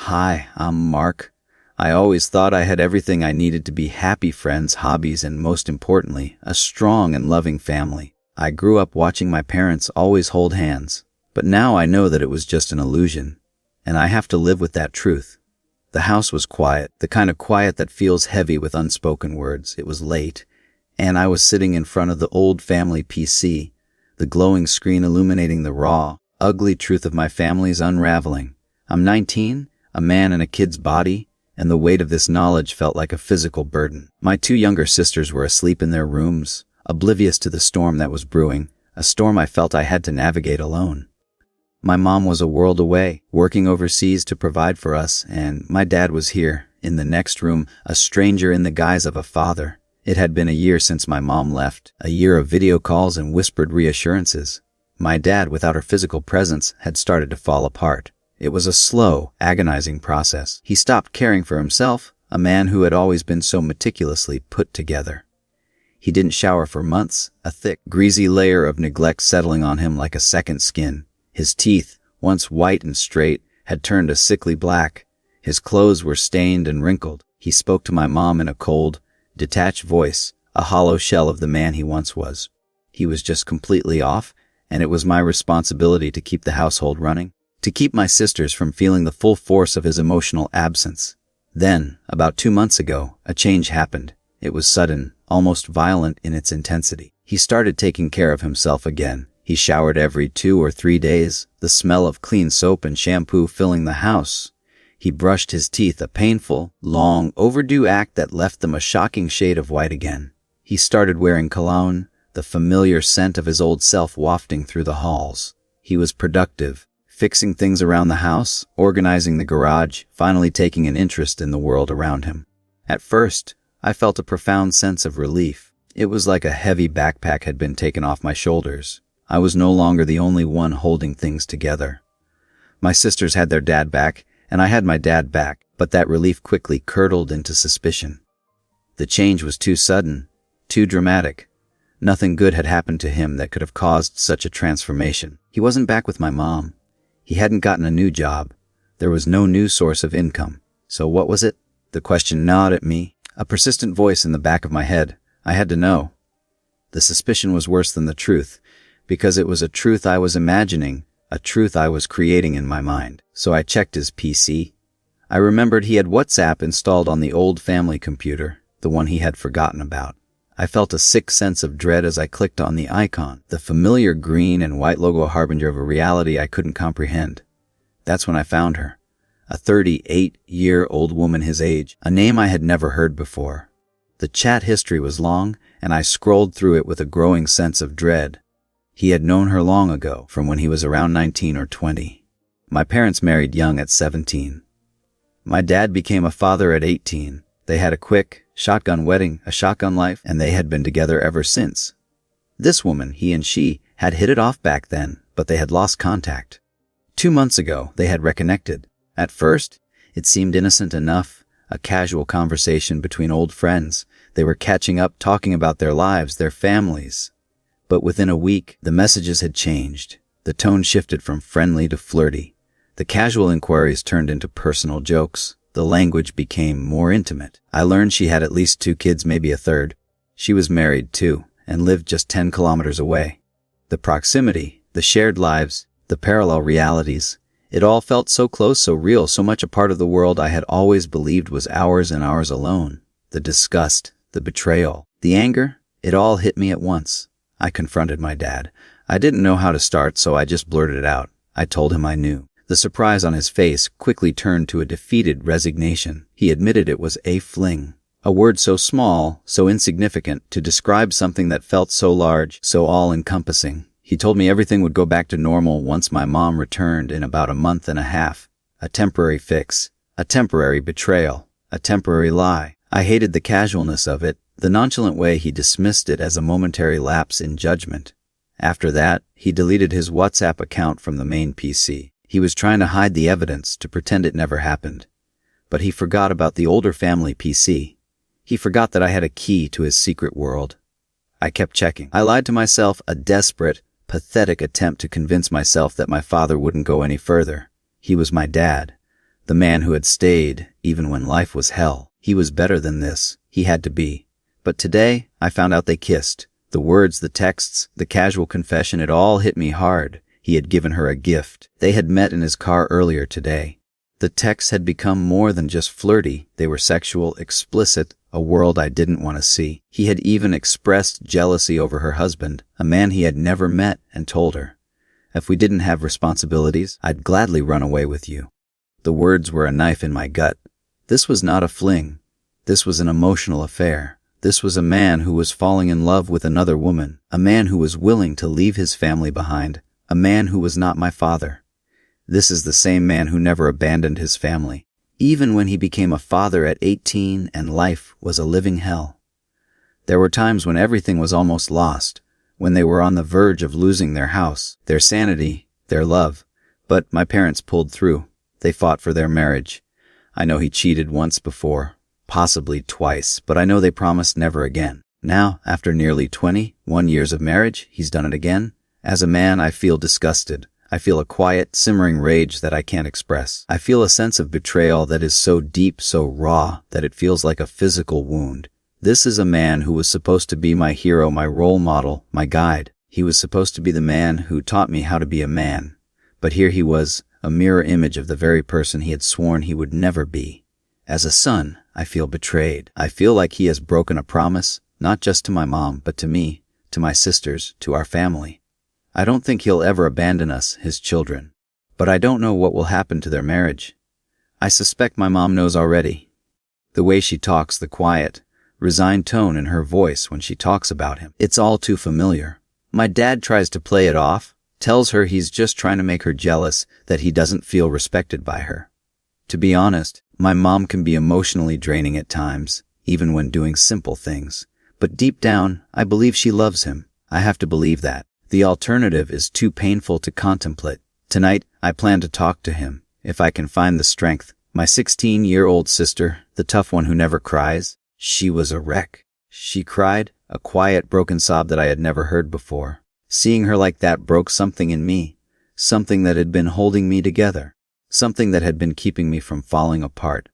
Hi, I'm Mark. I always thought I had everything I needed to be happy: friends, hobbies, and most importantly, a strong and loving family. I grew up watching my parents always hold hands, but now I know that it was just an illusion, and I have to live with that truth. The house was quiet, the kind of quiet that feels heavy with unspoken words. It was late, and I was sitting in front of the old family PC, the glowing screen illuminating the raw, ugly truth of my family's unraveling. I'm 19, a man in a kid's body, and the weight of this knowledge felt like a physical burden. My two younger sisters were asleep in their rooms, oblivious to the storm that was brewing, a storm I felt I had to navigate alone. My mom was a world away, working overseas to provide for us, and my dad was here, in the next room, a stranger in the guise of a father. It had been a year since my mom left, a year of video calls and whispered reassurances. My dad, without her physical presence, had started to fall apart. It was a slow, agonizing process. He stopped caring for himself, a man who had always been so meticulously put together. He didn't shower for months, a thick, greasy layer of neglect settling on him like a second skin. His teeth, once white and straight, had turned a sickly black. His clothes were stained and wrinkled. He spoke to my mom in a cold, detached voice, a hollow shell of the man he once was. He was just completely off, and it was my responsibility to keep the household running, to keep my sisters from feeling the full force of his emotional absence. Then, about 2 months ago, a change happened. It was sudden, almost violent in its intensity. He started taking care of himself again. He showered every 2 or 3 days, the smell of clean soap and shampoo filling the house. He brushed his teeth, a painful, long, overdue act that left them a shocking shade of white again. He started wearing cologne, the familiar scent of his old self wafting through the halls. He was productive, fixing things around the house, organizing the garage, finally taking an interest in the world around him. At first, I felt a profound sense of relief. It was like a heavy backpack had been taken off my shoulders. I was no longer the only one holding things together. My sisters had their dad back, and I had my dad back, but that relief quickly curdled into suspicion. The change was too sudden, too dramatic. Nothing good had happened to him that could have caused such a transformation. He wasn't back with my mom. He hadn't gotten a new job. There was no new source of income. So what was it? The question gnawed at me, a persistent voice in the back of my head. I had to know. The suspicion was worse than the truth, because it was a truth I was imagining, a truth I was creating in my mind. So I checked his PC. I remembered he had WhatsApp installed on the old family computer, the one he had forgotten about. I felt a sick sense of dread as I clicked on the icon, the familiar green and white logo harbinger of a reality I couldn't comprehend. That's when I found her. A 38-year-old woman his age, a name I had never heard before. The chat history was long, and I scrolled through it with a growing sense of dread. He had known her long ago, from when he was around 19 or 20. My parents married young at 17. My dad became a father at 18. They had a quick, shotgun wedding, a shotgun life, and they had been together ever since. This woman, he and she, had hit it off back then, but they had lost contact. 2 months ago, they had reconnected. At first, it seemed innocent enough, a casual conversation between old friends. They were catching up, talking about their lives, their families. But within a week, the messages had changed. The tone shifted from friendly to flirty. The casual inquiries turned into personal jokes. The language became more intimate. I learned she had at least 2 kids, maybe a third. She was married, too, and lived just 10 kilometers away. The proximity, the shared lives, the parallel realities, it all felt so close, so real, so much a part of the world I had always believed was ours and ours alone. The disgust, the betrayal, the anger, it all hit me at once. I confronted my dad. I didn't know how to start, so I just blurted it out. I told him I knew. The surprise on his face quickly turned to a defeated resignation. He admitted it was a fling. A word so small, so insignificant, to describe something that felt so large, so all-encompassing. He told me everything would go back to normal once my mom returned in about a month and a half. A temporary fix, a temporary betrayal, a temporary lie. I hated the casualness of it, the nonchalant way he dismissed it as a momentary lapse in judgment. After that, he deleted his WhatsApp account from the main PC. He was trying to hide the evidence, to pretend it never happened. But he forgot about the older family PC. He forgot that I had a key to his secret world. I kept checking. I lied to myself, a desperate, pathetic attempt to convince myself that my father wouldn't go any further. He was my dad. The man who had stayed, even when life was hell. He was better than this. He had to be. But today, I found out they kissed. The words, the texts, the casual confession, it all hit me hard. He had given her a gift. They had met in his car earlier today. The texts had become more than just flirty. They were sexual, explicit, a world I didn't want to see. He had even expressed jealousy over her husband, a man he had never met, and told her, "If we didn't have responsibilities, I'd gladly run away with you." The words were a knife in my gut. This was not a fling. This was an emotional affair. This was a man who was falling in love with another woman, a man who was willing to leave his family behind, a man who was not my father. This is the same man who never abandoned his family, even when he became a father at 18 and life was a living hell. There were times when everything was almost lost, when they were on the verge of losing their house, their sanity, their love. But my parents pulled through. They fought for their marriage. I know he cheated once before, possibly twice, but I know they promised never again. Now, after nearly 21 years of marriage, he's done it again. As a man, I feel disgusted. I feel a quiet, simmering rage that I can't express. I feel a sense of betrayal that is so deep, so raw, that it feels like a physical wound. This is a man who was supposed to be my hero, my role model, my guide. He was supposed to be the man who taught me how to be a man. But here he was, a mirror image of the very person he had sworn he would never be. As a son, I feel betrayed. I feel like he has broken a promise, not just to my mom, but to me, to my sisters, to our family. I don't think he'll ever abandon us, his children. But I don't know what will happen to their marriage. I suspect my mom knows already. The way she talks, the quiet, resigned tone in her voice when she talks about him, it's all too familiar. My dad tries to play it off, tells her he's just trying to make her jealous, that he doesn't feel respected by her. To be honest, my mom can be emotionally draining at times, even when doing simple things. But deep down, I believe she loves him. I have to believe that. The alternative is too painful to contemplate. Tonight, I plan to talk to him, if I can find the strength. My 16-year-old sister, the tough one who never cries, she was a wreck. She cried, a quiet, broken sob that I had never heard before. Seeing her like that broke something in me, something that had been holding me together, something that had been keeping me from falling apart.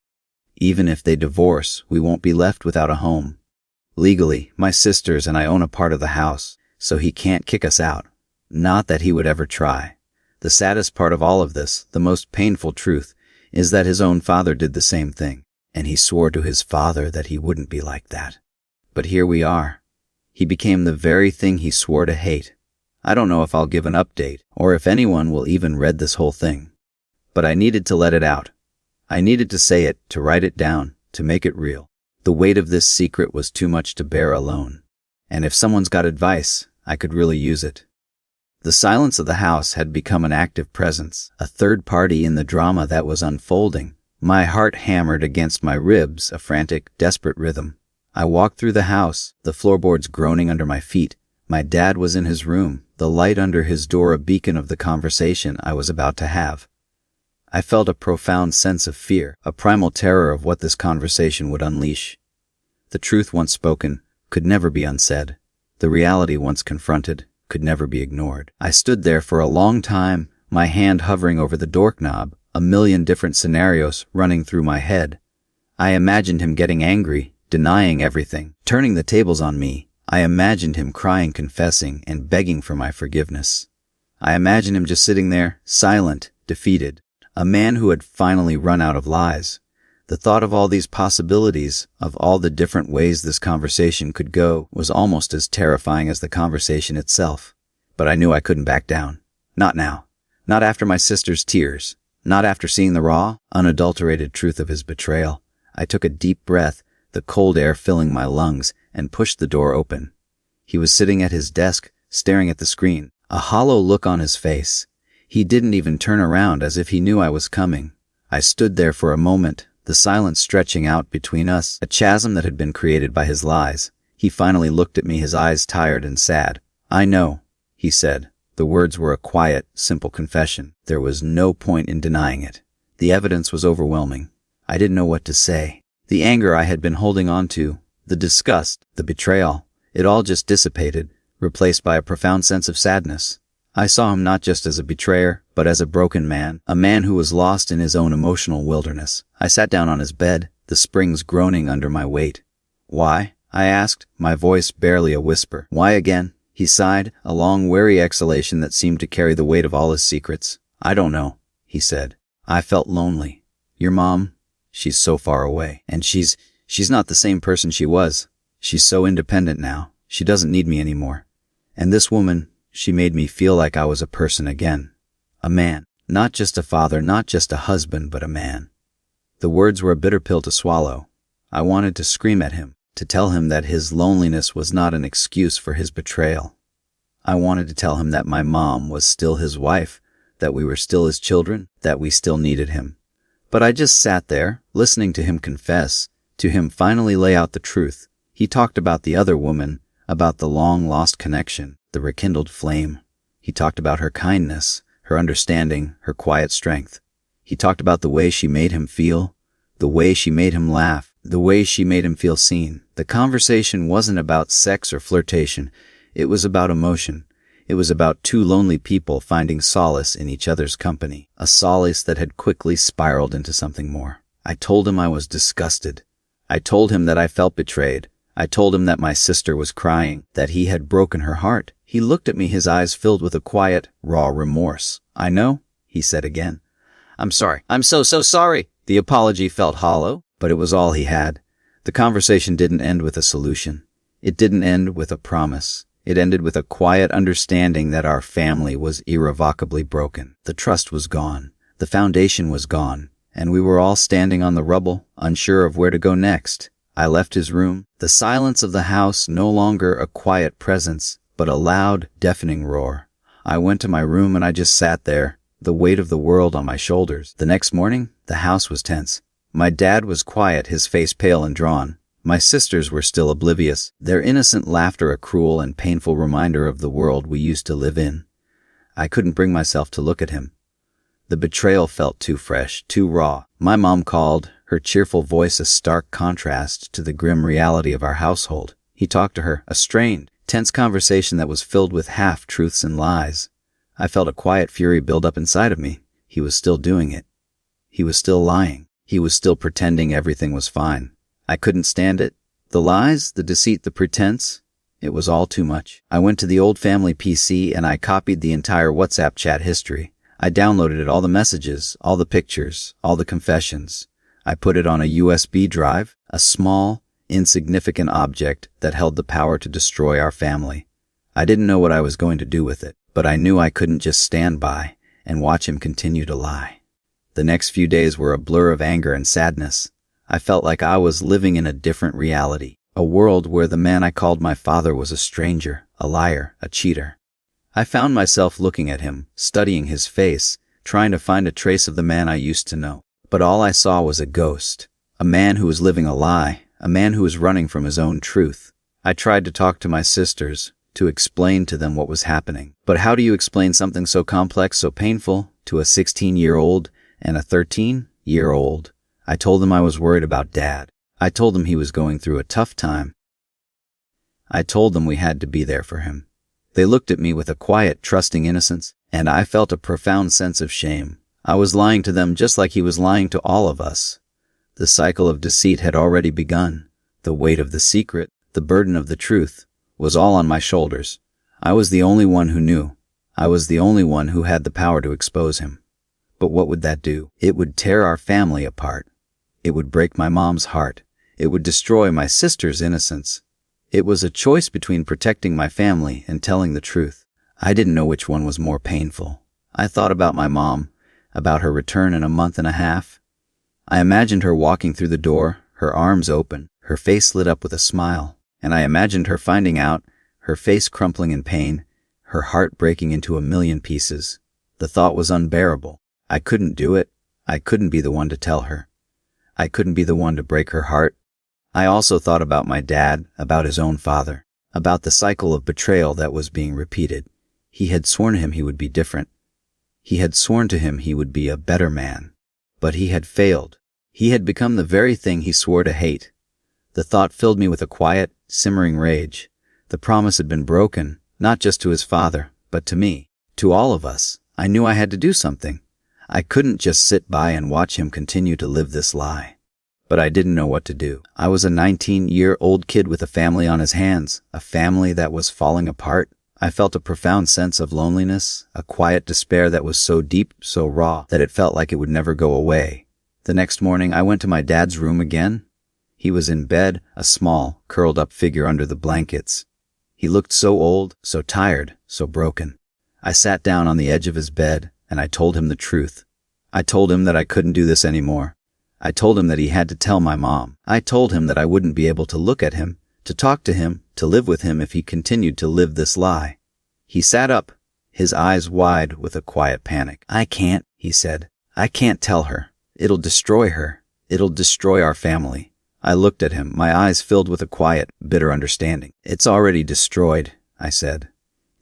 Even if they divorce, we won't be left without a home. Legally, my sisters and I own a part of the house, so he can't kick us out. Not that he would ever try. The saddest part of all of this, the most painful truth, is that his own father did the same thing, and he swore to his father that he wouldn't be like that. But here we are. He became the very thing he swore to hate. I don't know if I'll give an update, or if anyone will even read this whole thing. But I needed to let it out. I needed to say it, to write it down, to make it real. The weight of this secret was too much to bear alone. And if someone's got advice, I could really use it. The silence of the house had become an active presence, a third party in the drama that was unfolding. My heart hammered against my ribs, a frantic, desperate rhythm. I walked through the house, the floorboards groaning under my feet. My dad was in his room, the light under his door a beacon of the conversation I was about to have. I felt a profound sense of fear, a primal terror of what this conversation would unleash. The truth once spoken could never be unsaid. The reality once confronted could never be ignored. I stood there for a long time, my hand hovering over the doorknob, a million different scenarios running through my head. I imagined him getting angry, denying everything, turning the tables on me. I imagined him crying, confessing, and begging for my forgiveness. I imagined him just sitting there, silent, defeated, a man who had finally run out of lies. The thought of all these possibilities, of all the different ways this conversation could go, was almost as terrifying as the conversation itself. But I knew I couldn't back down. Not now. Not after my sister's tears. Not after seeing the raw, unadulterated truth of his betrayal. I took a deep breath, the cold air filling my lungs, and pushed the door open. He was sitting at his desk, staring at the screen, a hollow look on his face. He didn't even turn around as if he knew I was coming. I stood there for a moment, the silence stretching out between us, a chasm that had been created by his lies. He finally looked at me, his eyes tired and sad. "I know," he said. The words were a quiet, simple confession. There was no point in denying it. The evidence was overwhelming. I didn't know what to say. The anger I had been holding on to, the disgust, the betrayal, it all just dissipated, replaced by a profound sense of sadness. I saw him not just as a betrayer, but as a broken man, a man who was lost in his own emotional wilderness. I sat down on his bed, the springs groaning under my weight. "Why?" I asked, my voice barely a whisper. "Why again?" He sighed, a long, weary exhalation that seemed to carry the weight of all his secrets. "I don't know," he said. I felt lonely. "Your mom, she's so far away. And she's not the same person she was. She's so independent now. She doesn't need me anymore. And this woman, she made me feel like I was a person again. A man. Not just a father, not just a husband, but a man." The words were a bitter pill to swallow. I wanted to scream at him, to tell him that his loneliness was not an excuse for his betrayal. I wanted to tell him that my mom was still his wife, that we were still his children, that we still needed him. But I just sat there, listening to him confess, to him finally lay out the truth. He talked about the other woman, about the long-lost connection, the rekindled flame. He talked about her kindness, her understanding, her quiet strength. He talked about the way she made him feel, the way she made him laugh, the way she made him feel seen. The conversation wasn't about sex or flirtation. It was about emotion. It was about two lonely people finding solace in each other's company, a solace that had quickly spiraled into something more. I told him I was disgusted. I told him that I felt betrayed. I told him that my sister was crying, that he had broken her heart. He looked at me, his eyes filled with a quiet, raw remorse. "I know," he said again. "I'm sorry. I'm so sorry." The apology felt hollow, but it was all he had. The conversation didn't end with a solution. It didn't end with a promise. It ended with a quiet understanding that our family was irrevocably broken. The trust was gone. The foundation was gone. And we were all standing on the rubble, unsure of where to go next. I left his room, the silence of the house no longer a quiet presence, but a loud, deafening roar. I went to my room and I just sat there, the weight of the world on my shoulders. The next morning, the house was tense. My dad was quiet, his face pale and drawn. My sisters were still oblivious, their innocent laughter a cruel and painful reminder of the world we used to live in. I couldn't bring myself to look at him. The betrayal felt too fresh, too raw. My mom called, her cheerful voice a stark contrast to the grim reality of our household. He talked to her, a strained, tense conversation that was filled with half-truths and lies. I felt a quiet fury build up inside of me. He was still doing it. He was still lying. He was still pretending everything was fine. I couldn't stand it. The lies, the deceit, the pretense. It was all too much. I went to the old family PC and I copied the entire WhatsApp chat history. I downloaded it, all the messages, all the pictures, all the confessions. I put it on a USB drive, a small, insignificant object that held the power to destroy our family. I didn't know what I was going to do with it, but I knew I couldn't just stand by and watch him continue to lie. The next few days were a blur of anger and sadness. I felt like I was living in a different reality, a world where the man I called my father was a stranger, a liar, a cheater. I found myself looking at him, studying his face, trying to find a trace of the man I used to know. But all I saw was a ghost, a man who was living a lie, a man who was running from his own truth. I tried to talk to my sisters, to explain to them what was happening. But how do you explain something so complex, so painful, to a 16-year-old and a 13-year-old? I told them I was worried about Dad. I told them he was going through a tough time. I told them we had to be there for him. They looked at me with a quiet, trusting innocence, and I felt a profound sense of shame. I was lying to them just like he was lying to all of us. The cycle of deceit had already begun. The weight of the secret, the burden of the truth, was all on my shoulders. I was the only one who knew. I was the only one who had the power to expose him. But what would that do? It would tear our family apart. It would break my mom's heart. It would destroy my sister's innocence. It was a choice between protecting my family and telling the truth. I didn't know which one was more painful. I thought about my mom, about her return in a month and a half. I imagined her walking through the door, her arms open, her face lit up with a smile, and I imagined her finding out, her face crumpling in pain, her heart breaking into a million pieces. The thought was unbearable. I couldn't do it. I couldn't be the one to tell her. I couldn't be the one to break her heart. I also thought about my dad, about his own father, about the cycle of betrayal that was being repeated. He had sworn to him he would be different. He had sworn to him he would be a better man. But he had failed. He had become the very thing he swore to hate. The thought filled me with a quiet, simmering rage. The promise had been broken, not just to his father, but to me, to all of us. I knew I had to do something. I couldn't just sit by and watch him continue to live this lie. But I didn't know what to do. I was a 19-year-old kid with a family on his hands, a family that was falling apart. I felt a profound sense of loneliness, a quiet despair that was so deep, so raw, that it felt like it would never go away. The next morning, I went to my dad's room again. He was in bed, a small, curled-up figure under the blankets. He looked so old, so tired, so broken. I sat down on the edge of his bed, and I told him the truth. I told him that I couldn't do this anymore. I told him that he had to tell my mom. I told him that I wouldn't be able to look at him, to talk to him, to live with him if he continued to live this lie. He sat up, his eyes wide with a quiet panic. "I can't," he said. "I can't tell her. It'll destroy her. It'll destroy our family." I looked at him, my eyes filled with a quiet, bitter understanding. "It's already destroyed," I said.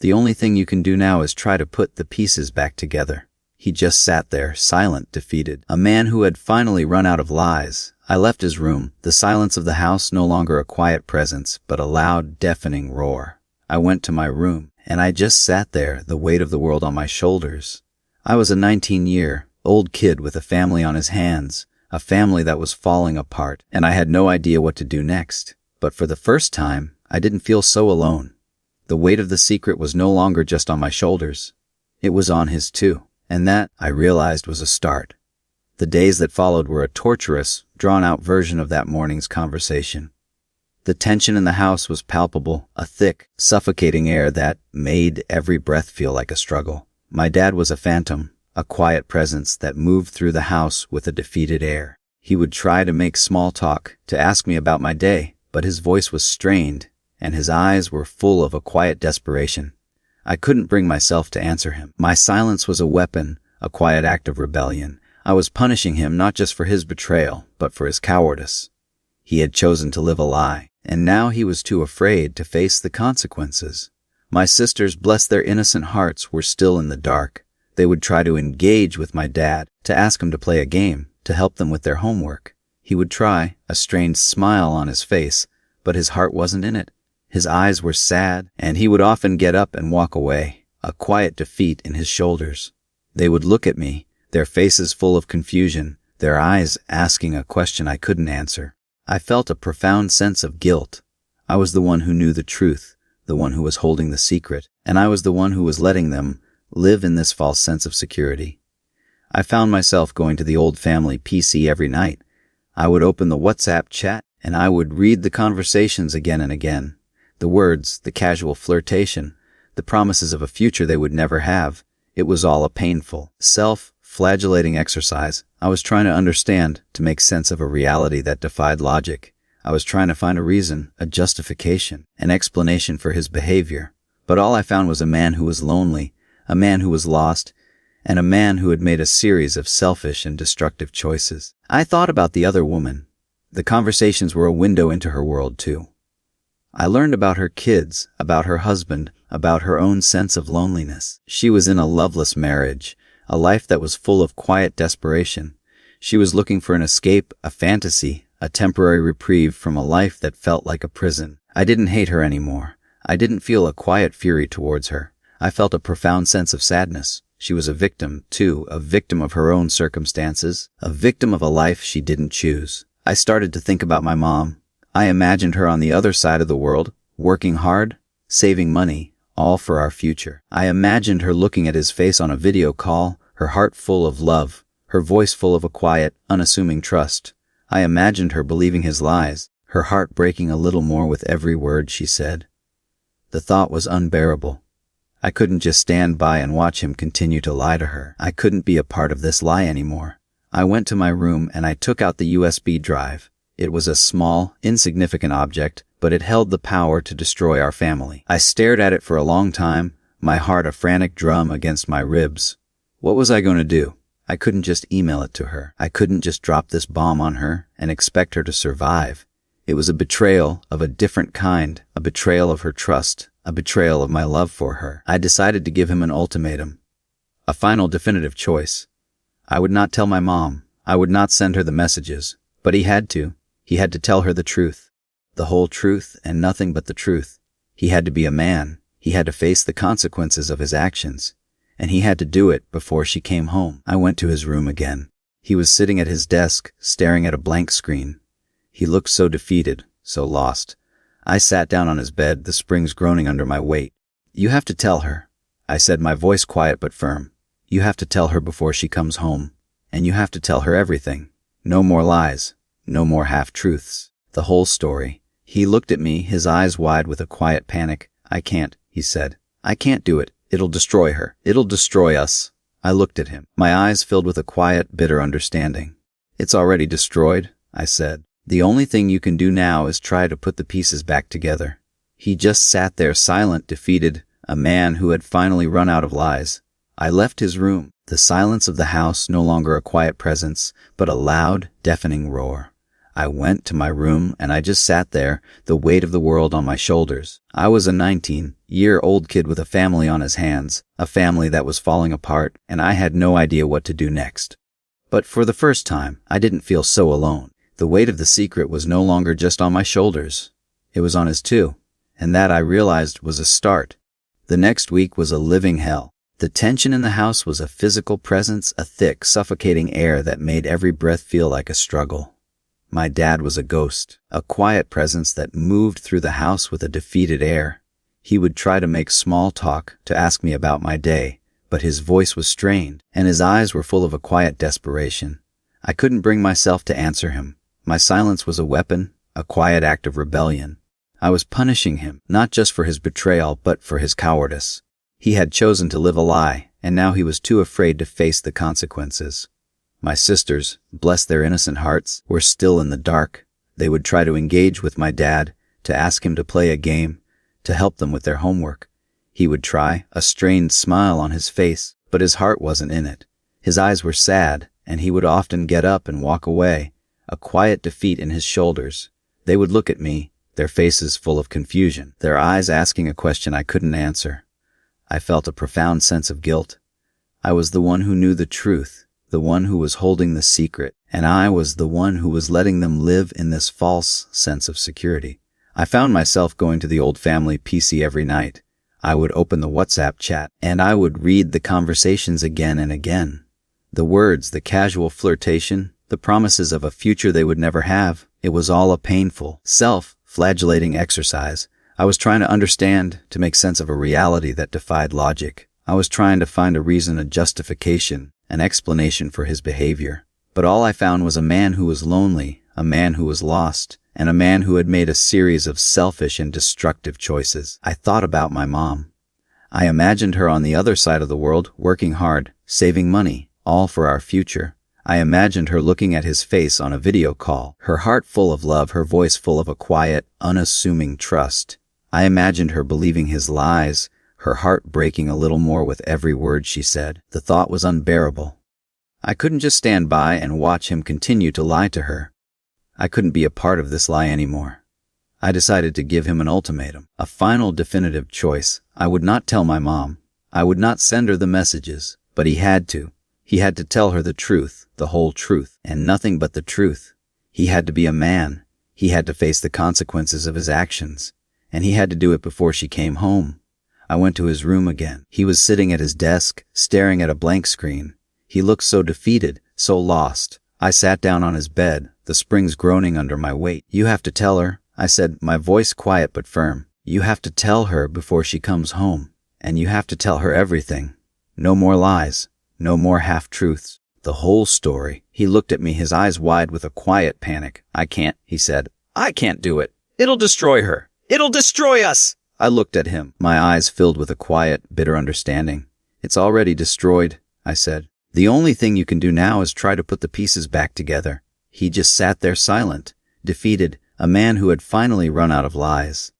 "The only thing you can do now is try to put the pieces back together." He just sat there, silent, defeated, a man who had finally run out of lies. I left his room, the silence of the house no longer a quiet presence, but a loud, deafening roar. I went to my room, and I just sat there, the weight of the world on my shoulders. I was a 19-year-old kid with a family on his hands, a family that was falling apart, and I had no idea what to do next. But for the first time, I didn't feel so alone. The weight of the secret was no longer just on my shoulders. It was on his too. And that, I realized, was a start. The days that followed were a torturous, drawn-out version of that morning's conversation. The tension in the house was palpable, a thick, suffocating air that made every breath feel like a struggle. My dad was a phantom, a quiet presence that moved through the house with a defeated air. He would try to make small talk, to ask me about my day, but his voice was strained, and his eyes were full of a quiet desperation. I couldn't bring myself to answer him. My silence was a weapon, a quiet act of rebellion. I was punishing him not just for his betrayal, but for his cowardice. He had chosen to live a lie, and now he was too afraid to face the consequences. My sisters, bless their innocent hearts, were still in the dark. They would try to engage with my dad, to ask him to play a game, to help them with their homework. He would try, a strained smile on his face, but his heart wasn't in it. His eyes were sad, and he would often get up and walk away, a quiet defeat in his shoulders. They would look at me, their faces full of confusion, their eyes asking a question I couldn't answer. I felt a profound sense of guilt. I was the one who knew the truth, the one who was holding the secret, and I was the one who was letting them live in this false sense of security. I found myself going to the old family PC every night. I would open the WhatsApp chat, and I would read the conversations again and again. The words, the casual flirtation, the promises of a future they would never have. It was all a painful, self-flagellating exercise. I was trying to understand, to make sense of a reality that defied logic. I was trying to find a reason, a justification, an explanation for his behavior. But all I found was a man who was lonely, a man who was lost, and a man who had made a series of selfish and destructive choices. I thought about the other woman. The conversations were a window into her world, too. I learned about her kids, about her husband, about her own sense of loneliness. She was in a loveless marriage, a life that was full of quiet desperation. She was looking for an escape, a fantasy, a temporary reprieve from a life that felt like a prison. I didn't hate her anymore. I didn't feel a quiet fury towards her. I felt a profound sense of sadness. She was a victim, too, a victim of her own circumstances, a victim of a life she didn't choose. I started to think about my mom. I imagined her on the other side of the world, working hard, saving money, all for our future. I imagined her looking at his face on a video call, her heart full of love, her voice full of a quiet, unassuming trust. I imagined her believing his lies, her heart breaking a little more with every word she said. The thought was unbearable. I couldn't just stand by and watch him continue to lie to her. I couldn't be a part of this lie anymore. I went to my room and I took out the USB drive. It was a small, insignificant object, but it held the power to destroy our family. I stared at it for a long time, my heart a frantic drum against my ribs. What was I going to do? I couldn't just email it to her. I couldn't just drop this bomb on her and expect her to survive. It was a betrayal of a different kind, a betrayal of her trust, a betrayal of my love for her. I decided to give him an ultimatum, a final definitive choice. I would not tell my mom. I would not send her the messages, but he had to. He had to tell her the truth, the whole truth and nothing but the truth. He had to be a man. He had to face the consequences of his actions. and he had to do it before she came home. I went to his room again. He was sitting at his desk, staring at a blank screen. He looked so defeated, so lost. I sat down on his bed, the springs groaning under my weight. "You have to tell her," I said, my voice quiet but firm. "You have to tell her before she comes home. And you have to tell her everything. No more lies. No more half-truths. The whole story." He looked at me, his eyes wide with a quiet panic. "I can't," he said. "I can't do it. It'll destroy her. It'll destroy us." I looked at him, my eyes filled with a quiet, bitter understanding. "It's already destroyed," I said. "The only thing you can do now is try to put the pieces back together." He just sat there, silent, defeated, a man who had finally run out of lies. I left his room, the silence of the house no longer a quiet presence, but a loud, deafening roar. I went to my room and I just sat there, the weight of the world on my shoulders. I was a 19-year-old kid with a family on his hands, a family that was falling apart, and I had no idea what to do next. But for the first time, I didn't feel so alone. The weight of the secret was no longer just on my shoulders. It was on his too, and that I realized was a start. The next week was a living hell. The tension in the house was a physical presence, a thick, suffocating air that made every breath feel like a struggle. My dad was a ghost, a quiet presence that moved through the house with a defeated air. He would try to make small talk, to ask me about my day, but his voice was strained, and his eyes were full of a quiet desperation. I couldn't bring myself to answer him. My silence was a weapon, a quiet act of rebellion. I was punishing him, not just for his betrayal, but for his cowardice. He had chosen to live a lie, and now he was too afraid to face the consequences. My sisters, bless their innocent hearts, were still in the dark. They would try to engage with my dad, to ask him to play a game, to help them with their homework. He would try, a strained smile on his face, but his heart wasn't in it. His eyes were sad, and he would often get up and walk away, a quiet defeat in his shoulders. They would look at me, their faces full of confusion, their eyes asking a question I couldn't answer. I felt a profound sense of guilt. I was the one who knew the truth, the one who was holding the secret, and I was the one who was letting them live in this false sense of security. I found myself going to the old family PC every night. I would open the WhatsApp chat, and I would read the conversations again and again. The words, the casual flirtation, the promises of a future they would never have. It was all a painful, self-flagellating exercise. I was trying to understand, to make sense of a reality that defied logic. I was trying to find a reason, a justification, an explanation for his behavior. But all I found was a man who was lonely, a man who was lost, and a man who had made a series of selfish and destructive choices. I thought about my mom. I imagined her on the other side of the world, working hard, saving money, all for our future. I imagined her looking at his face on a video call, her heart full of love, her voice full of a quiet, unassuming trust. I imagined her believing his lies, her heart breaking a little more with every word she said. The thought was unbearable. I couldn't just stand by and watch him continue to lie to her. I couldn't be a part of this lie anymore. I decided to give him an ultimatum, a final definitive choice. I would not tell my mom. I would not send her the messages, but he had to. He had to tell her the truth, the whole truth, and nothing but the truth. He had to be a man. He had to face the consequences of his actions, and he had to do it before she came home. I went to his room again. He was sitting at his desk, staring at a blank screen. He looked so defeated, so lost. I sat down on his bed, the springs groaning under my weight. "You have to tell her," I said, my voice quiet but firm. "You have to tell her before she comes home. And you have to tell her everything. No more lies. No more half-truths. The whole story." He looked at me, his eyes wide with a quiet panic. "I can't," he said. "I can't do it. It'll destroy her. It'll destroy us." I looked at him, my eyes filled with a quiet, bitter understanding. "It's already destroyed," I said. "The only thing you can do now is try to put the pieces back together." He just sat there silent, defeated, a man who had finally run out of lies.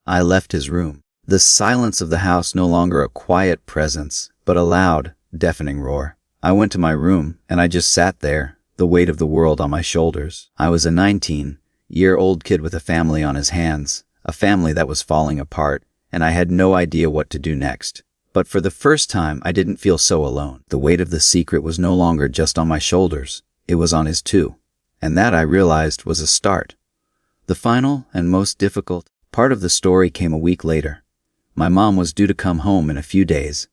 I left his room. The silence of the house no longer a quiet presence, but a loud, deafening roar. I went to my room, and I just sat there, the weight of the world on my shoulders. I was a 19-year-old kid with a family on his hands, a family that was falling apart, and I had no idea what to do next. But for the first time, I didn't feel so alone. The weight of the secret was no longer just on my shoulders. It was on his too. And that, I realized, was a start. The final and most difficult part of the story came a week later. My mom was due to come home in a few days.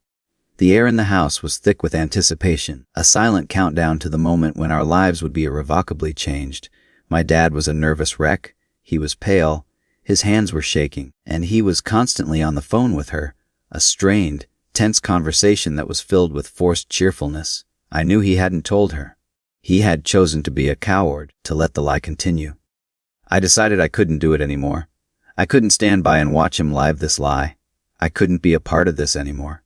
The air in the house was thick with anticipation, a silent countdown to the moment when our lives would be irrevocably changed. My dad was a nervous wreck. He was pale, his hands were shaking, and he was constantly on the phone with her, a strained, tense conversation that was filled with forced cheerfulness. I knew he hadn't told her. He had chosen to be a coward, to let the lie continue. I decided I couldn't do it anymore. I couldn't stand by and watch him live this lie. I couldn't be a part of this anymore.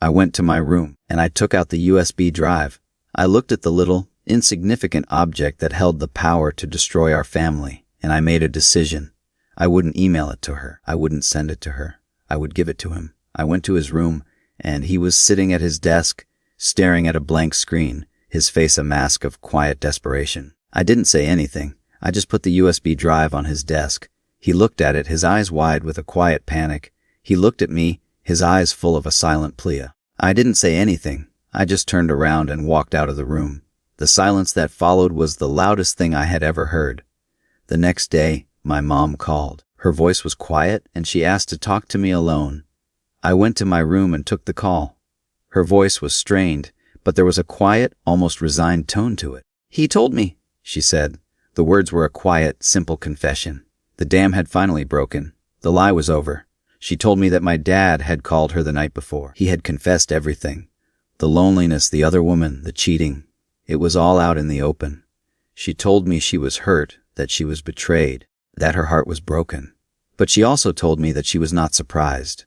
I went to my room, and I took out the USB drive. I looked at the little, insignificant object that held the power to destroy our family, and I made a decision. I wouldn't email it to her. I wouldn't send it to her. I would give it to him. I went to his room, and he was sitting at his desk, staring at a blank screen, his face a mask of quiet desperation. I didn't say anything. I just put the USB drive on his desk. He looked at it, his eyes wide with a quiet panic. He looked at me, his eyes full of a silent plea. I didn't say anything. I just turned around and walked out of the room. The silence that followed was the loudest thing I had ever heard. The next day, my mom called. Her voice was quiet, and she asked to talk to me alone. I went to my room and took the call. Her voice was strained, but there was a quiet, almost resigned tone to it. "He told me," she said. The words were a quiet, simple confession. The dam had finally broken. The lie was over. She told me that my dad had called her the night before. He had confessed everything. The loneliness, the other woman, the cheating. It was all out in the open. She told me she was hurt, that she was betrayed, that her heart was broken. But she also told me that she was not surprised.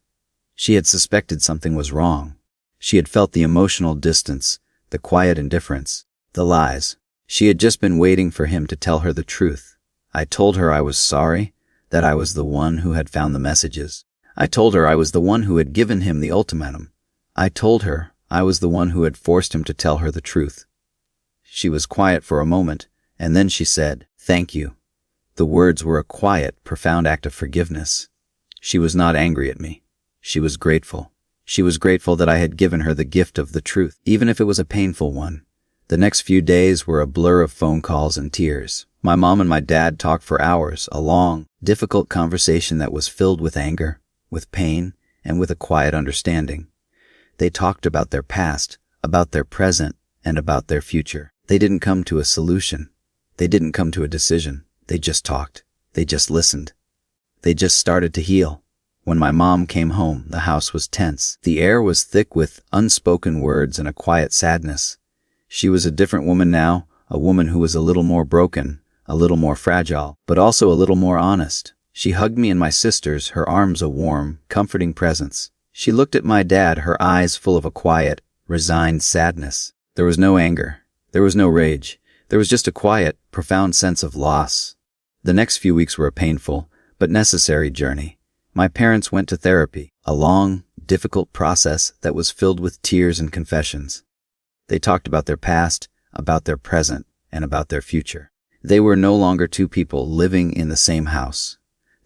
She had suspected something was wrong. She had felt the emotional distance, the quiet indifference, the lies. She had just been waiting for him to tell her the truth. I told her I was sorry, that I was the one who had found the messages. I told her I was the one who had given him the ultimatum. I told her I was the one who had forced him to tell her the truth. She was quiet for a moment, and then she said, "Thank you." The words were a quiet, profound act of forgiveness. She was not angry at me. She was grateful. She was grateful that I had given her the gift of the truth, even if it was a painful one. The next few days were a blur of phone calls and tears. My mom and my dad talked for hours, a long, difficult conversation that was filled with anger, with pain, and with a quiet understanding. They talked about their past, about their present, and about their future. They didn't come to a solution. They didn't come to a decision. They just talked. They just listened. They just started to heal. When my mom came home, the house was tense. The air was thick with unspoken words and a quiet sadness. She was a different woman now, a woman who was a little more broken, a little more fragile, but also a little more honest. She hugged me and my sisters, her arms a warm, comforting presence. She looked at my dad, her eyes full of a quiet, resigned sadness. There was no anger. There was no rage. There was just a quiet, profound sense of loss. The next few weeks were a painful, but necessary journey. My parents went to therapy, a long, difficult process that was filled with tears and confessions. They talked about their past, about their present, and about their future. They were no longer two people living in the same house.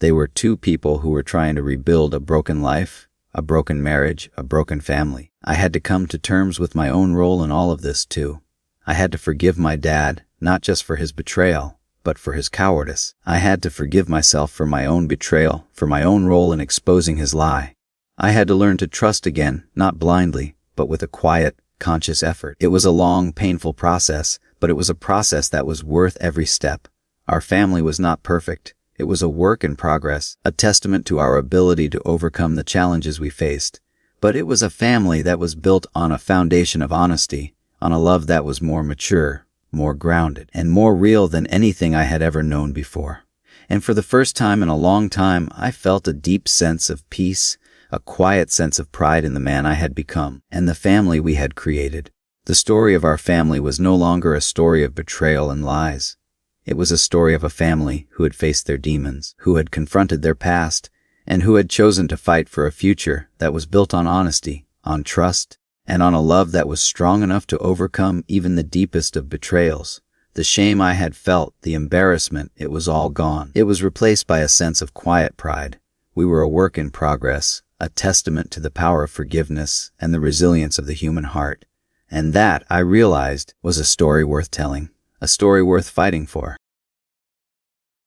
They were two people who were trying to rebuild a broken life, a broken marriage, a broken family. I had to come to terms with my own role in all of this too. I had to forgive my dad, not just for his betrayal, but for his cowardice. I had to forgive myself for my own betrayal, for my own role in exposing his lie. I had to learn to trust again, not blindly, but with a quiet, conscious effort. It was a long, painful process, but it was a process that was worth every step. Our family was not perfect. It was a work in progress, a testament to our ability to overcome the challenges we faced. But it was a family that was built on a foundation of honesty, on a love that was more mature, more grounded, and more real than anything I had ever known before. And for the first time in a long time, I felt a deep sense of peace, a quiet sense of pride in the man I had become, and the family we had created. The story of our family was no longer a story of betrayal and lies. It was a story of a family who had faced their demons, who had confronted their past, and who had chosen to fight for a future that was built on honesty, on trust, and on a love that was strong enough to overcome even the deepest of betrayals. The shame I had felt, the embarrassment, it was all gone. It was replaced by a sense of quiet pride. We were a work in progress, a testament to the power of forgiveness and the resilience of the human heart. And that, I realized, was a story worth telling, a story worth fighting for.